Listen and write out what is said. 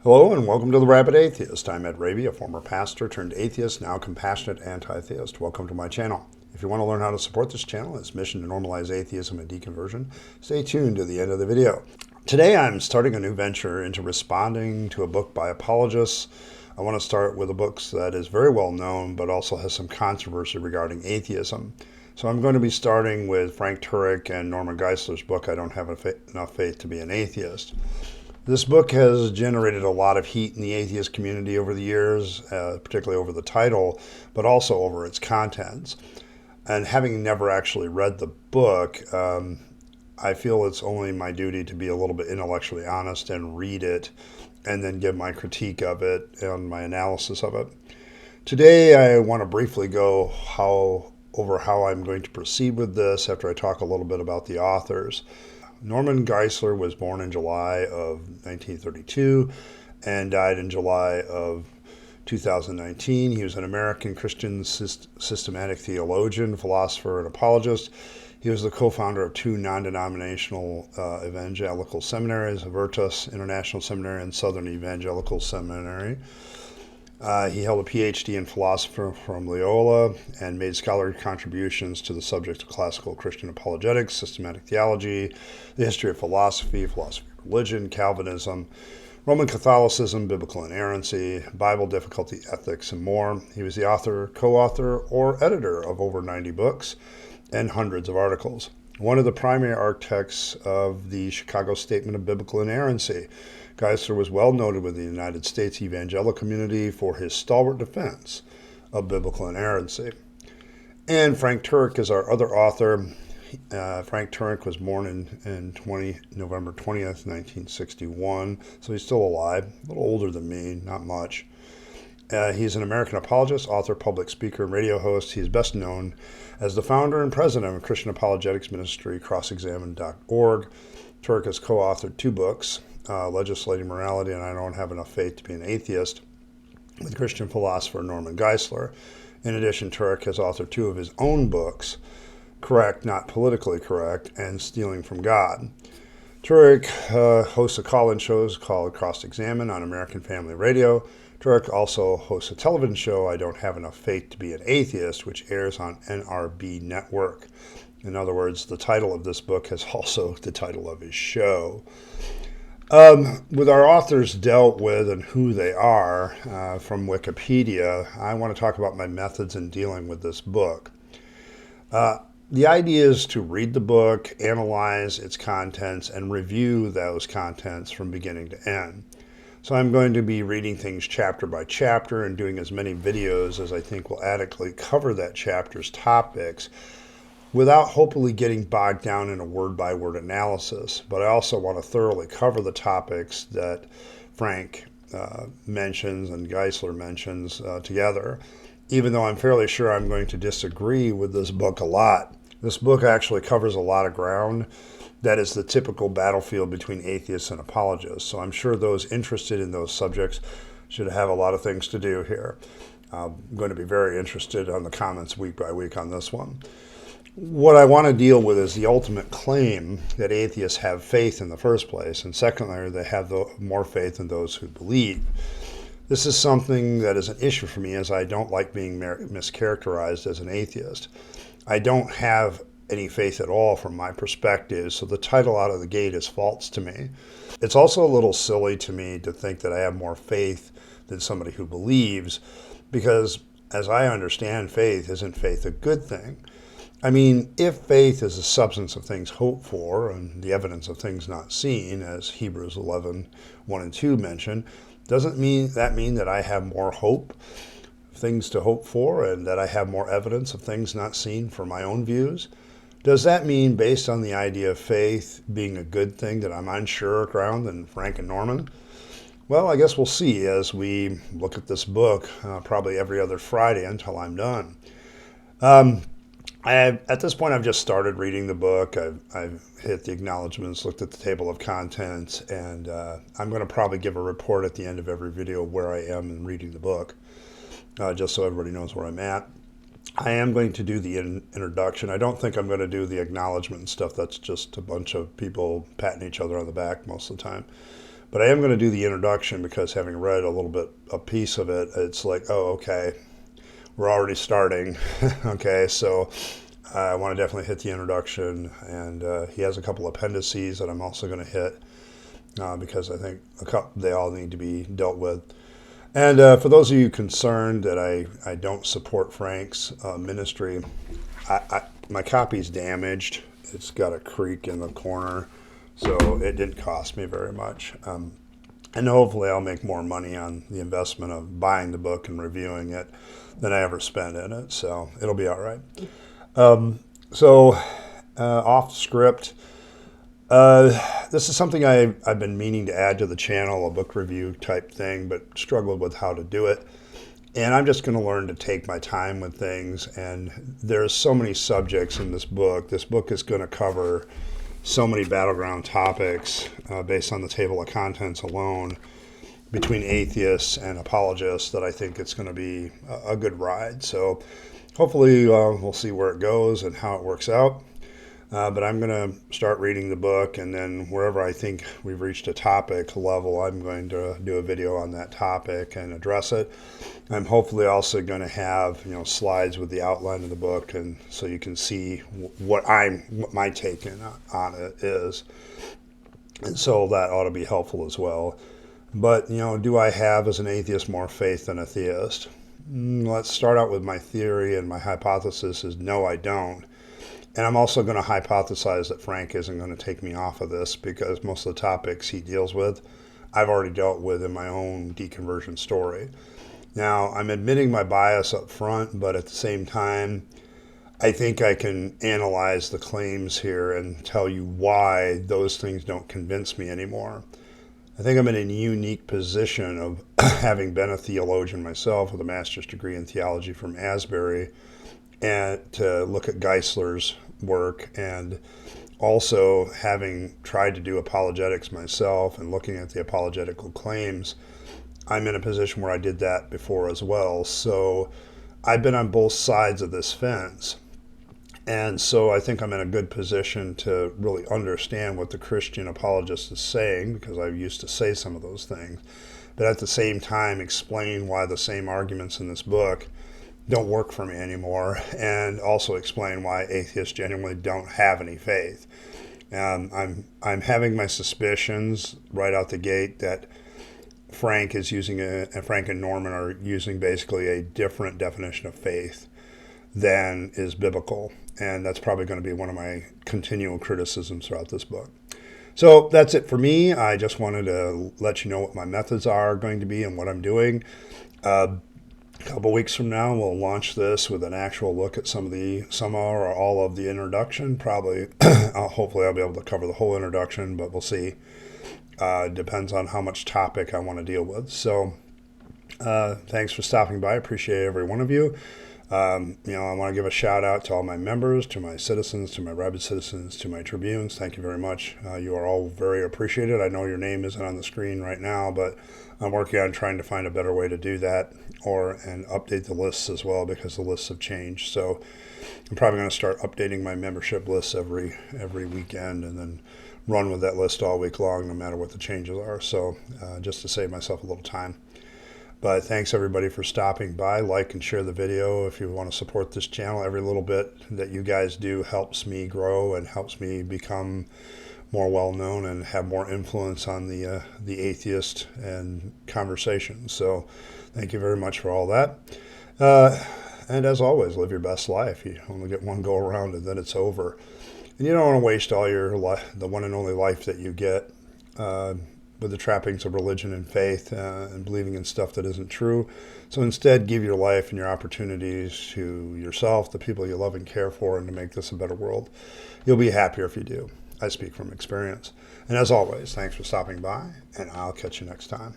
Hello and welcome to the Rabyd Atheist. I'm Rabyd, a former pastor turned atheist, now compassionate anti-theist. Welcome to my channel. If you want to learn how to support this channel and its mission to normalize atheism and deconversion, stay tuned to the end of the video. Today I'm starting a new venture into responding to a book by apologists. I want to start with a book that is very well known but also has some controversy regarding atheism. So I'm going to be starting with Frank Turek and Norma Geisler's book, I Don't Have Enough Faith to Be an Atheist. This book has generated a lot of heat in the atheist community over the years, particularly over the title, but also over its contents. And having never actually read the book, I feel it's only my duty to be a little bit intellectually honest and read it and then give my critique of it and my analysis of it. Today, I want to briefly go over how I'm going to proceed with this after I talk a little bit about the authors. Norman Geisler was born in July of 1932 and died in July of 2019. He was an American Christian systematic theologian, philosopher, and apologist. He was the co-founder of two non-denominational evangelical seminaries, Veritas International Seminary and Southern Evangelical Seminary. He held a PhD in philosophy from Loyola and made scholarly contributions to the subject of classical Christian apologetics, systematic theology, the history of philosophy, philosophy of religion, Calvinism, Roman Catholicism, biblical inerrancy, Bible difficulty, ethics, and more. He was the author, co-author, or editor of over 90 books and hundreds of articles. One of the primary architects of the Chicago Statement of Biblical Inerrancy. Geisler was well noted with the United States evangelical community for his stalwart defense of biblical inerrancy. And Frank Turek is our other author. Frank Turek was born in November 20th, 1961, so he's still alive, a little older than me, not much. He's an American apologist, author, public speaker, and radio host. He's best known as the founder and president of Christian apologetics ministry, crossexamined.org. Turek has co-authored two books, Legislating Morality and I Don't Have Enough Faith to Be an Atheist, with Christian philosopher Norman Geisler. In addition, Turek has authored two of his own books, Correct, Not Politically Correct, and Stealing from God. Turek hosts a call-in show called Cross-Examine on American Family Radio. Turek also hosts a television show, I Don't Have Enough Faith to Be an Atheist, which airs on NRB Network. In other words, the title of this book is also the title of his show. With our authors dealt with and who they are from Wikipedia, I want to talk about my methods in dealing with this book. The idea is to read the book, analyze its contents, and review those contents from beginning to end. So I'm going to be reading things chapter by chapter and doing as many videos as I think will adequately cover that chapter's topics without hopefully getting bogged down in a word-by-word analysis. But I also want to thoroughly cover the topics that Frank mentions and Geisler mentions together, even though I'm fairly sure I'm going to disagree with this book a lot. This book actually covers a lot of ground that is the typical battlefield between atheists and apologists. So I'm sure those interested in those subjects should have a lot of things to do here. I'm going to be very interested on the comments week by week on this one. What I want to deal with is the ultimate claim that atheists have faith in the first place, and secondly, they have more faith than those who believe. This is something that is an issue for me, as I don't like being mischaracterized as an atheist. I don't have any faith at all from my perspective, so the title out of the gate is false to me. It's also a little silly to me to think that I have more faith than somebody who believes, because as I understand faith, isn't faith a good thing? I mean, if faith is the substance of things hoped for and the evidence of things not seen, as Hebrews 11, 1 and 2 mention, doesn't that mean that I have more hope, things to hope for, and that I have more evidence of things not seen for my own views? Does that mean, based on the idea of faith being a good thing, that I'm on surer ground than Frank and Norman? Well, I guess we'll see as we look at this book probably every other Friday until I'm done. At this point, I've just started reading the book. I've hit the acknowledgments, looked at the table of contents, and I'm going to probably give a report at the end of every video where I am in reading the book, just so everybody knows where I'm at. I am going to do the introduction. I don't think I'm going to do the acknowledgement and stuff. That's just a bunch of people patting each other on the back most of the time. But I am going to do the introduction because having read a little bit, a piece of it, it's like, oh, okay, we're already starting. Okay, so I want to definitely hit the introduction, and he has a couple appendices that I'm also going to hit because I think they all need to be dealt with. And for those of you concerned that I don't support Frank's ministry, my copy's damaged. It's got a creak in the corner, so it didn't cost me very much. And hopefully I'll make more money on the investment of buying the book and reviewing it than I ever spent in it, so it'll be all right. Off script, this is something I've been meaning to add to the channel, a book review type thing, but struggled with how to do it. And I'm just going to learn to take my time with things. And there's so many subjects in this book. This book is going to cover so many battleground topics based on the table of contents alone between atheists and apologists that I think it's going to be a good ride. So hopefully we'll see where it goes and how it works out. But I'm going to start reading the book, and then wherever I think we've reached a topic level, I'm going to do a video on that topic and address it. I'm hopefully also going to have slides with the outline of the book, and so you can see what my take on it is. And so that ought to be helpful as well. But do I have as an atheist more faith than a theist? Let's start out with my theory, and my hypothesis is no, I don't. And I'm also going to hypothesize that Frank isn't going to take me off of this because most of the topics he deals with, I've already dealt with in my own deconversion story. Now, I'm admitting my bias up front, but at the same time, I think I can analyze the claims here and tell you why those things don't convince me anymore. I think I'm in a unique position of having been a theologian myself with a master's degree in theology from Asbury, and to look at Geisler's work, and also having tried to do apologetics myself and looking at the apologetical claims, I'm in a position where I did that before as well. So I've been on both sides of this fence. And so I think I'm in a good position to really understand what the Christian apologist is saying, because I used to say some of those things, but at the same time explain why the same arguments in this book don't work for me anymore, and also explain why atheists genuinely don't have any faith. I'm having my suspicions right out the gate that Frank and Norman are using basically a different definition of faith than is biblical, and that's probably going to be one of my continual criticisms throughout this book. So that's it for me. I just wanted to let you know what my methods are going to be and what I'm doing. A couple weeks from now, we'll launch this with an actual look at some or all of the introduction. Probably, hopefully I'll be able to cover the whole introduction, but we'll see. Depends on how much topic I want to deal with. So thanks for stopping by. I appreciate every one of you. I want to give a shout out to all my members, to my citizens, to my Rabyd citizens, to my tribunes. Thank you very much. You are all very appreciated. I know your name isn't on the screen right now, but I'm working on trying to find a better way to do that, and update the lists as well, because the lists have changed. So I'm probably going to start updating my membership lists every weekend, and then run with that list all week long, no matter what the changes are. So just to save myself a little time. But thanks everybody for stopping by. Like and share the video if you want to support this channel. Every little bit that you guys do helps me grow and helps me become more well known and have more influence on the atheist and conversation. So thank you very much for all that. And as always, live your best life. You only get one go around, and then it's over. And you don't want to waste all the one and only life that you get with the trappings of religion and faith and believing in stuff that isn't true. So instead, give your life and your opportunities to yourself, the people you love and care for, and to make this a better world. You'll be happier if you do. I speak from experience. And as always, thanks for stopping by, and I'll catch you next time.